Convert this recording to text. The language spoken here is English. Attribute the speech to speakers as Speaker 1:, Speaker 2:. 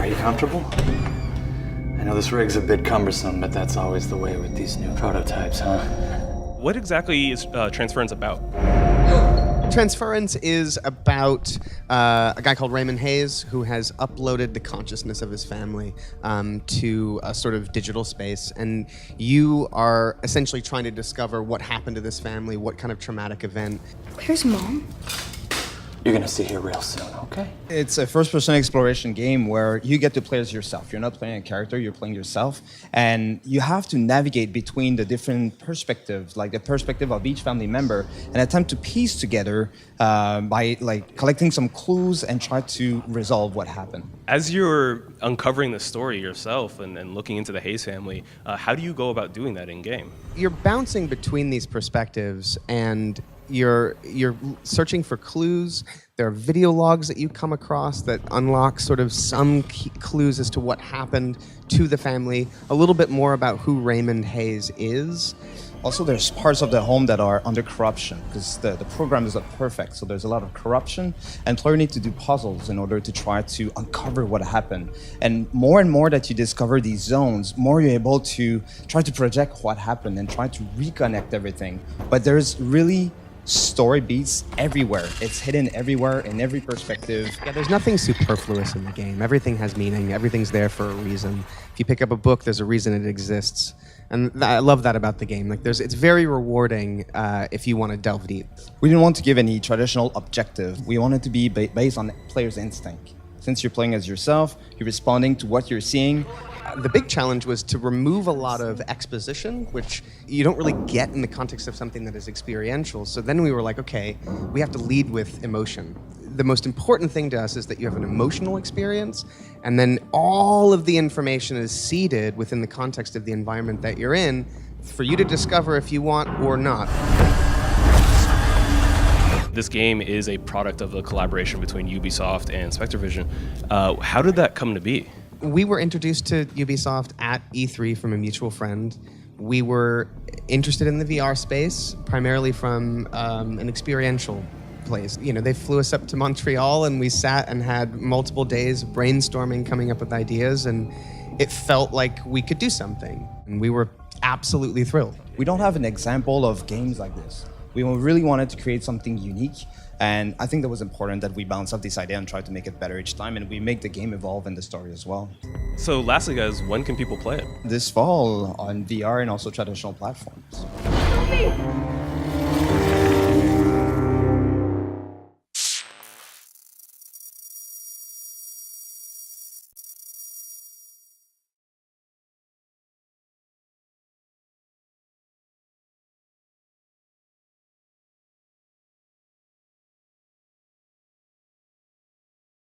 Speaker 1: Are you comfortable? I know this rig's a bit cumbersome, but that's always the way with these new prototypes, huh?
Speaker 2: What exactly is Transference about?
Speaker 3: Transference is about a guy called Raymond Hayes who has uploaded the consciousness of his family to a sort of digital space, and you are essentially trying to discover what happened to this family, what kind of traumatic event.
Speaker 4: Where's Mom?
Speaker 1: You're gonna see her real soon, okay?
Speaker 5: It's a first-person exploration game where you get to play as yourself. You're not playing a character, you're playing yourself. And you have to navigate between the different perspectives, like the perspective of each family member, and attempt to piece together by collecting some clues and try to resolve what happened.
Speaker 2: As you're uncovering the story yourself and looking into the Hayes family, how do you go about doing that in-game?
Speaker 3: You're bouncing between these perspectives, and you're searching for clues. There are video logs that you come across that unlock sort of some key clues as to what happened to the family, a little bit more about who Raymond Hayes is.
Speaker 5: Also, there's parts of the home that are under corruption because the program is not perfect, so there's a lot of corruption, and players need to do puzzles in order to try to uncover what happened. And more that you discover these zones, more you're able to try to project what happened and try to reconnect everything. But there's really story beats everywhere. It's hidden everywhere in every perspective.
Speaker 3: Yeah, there's nothing superfluous in the game. Everything has meaning. Everything's there for a reason. If you pick up a book, there's a reason it exists. And I love that about the game. It's very rewarding if you want to delve deep.
Speaker 5: We didn't want to give any traditional objective. We wanted to be based on player's instinct. Since you're playing as yourself, you're responding to what you're seeing.
Speaker 3: The big challenge was to remove a lot of exposition, which you don't really get in the context of something that is experiential. So then we were like, okay, we have to lead with emotion. The most important thing to us is that you have an emotional experience, and then all of the information is seeded within the context of the environment that you're in for you to discover if you want or not.
Speaker 2: This game is a product of a collaboration between Ubisoft and SpectreVision. How did that come to be?
Speaker 3: We were introduced to Ubisoft at E3 from a mutual friend. We were interested in the VR space, primarily from an experiential place. You know, they flew us up to Montreal, and we sat and had multiple days of brainstorming, coming up with ideas, and it felt like we could do something. And we were absolutely thrilled.
Speaker 5: We don't have an example of games like this. We really wanted to create something unique, and I think that was important that we bounce off this idea and try to make it better each time, and we make the game evolve and the story as well.
Speaker 2: So lastly, guys, when can people play it?
Speaker 5: This fall on VR and also traditional platforms.
Speaker 4: Mommy!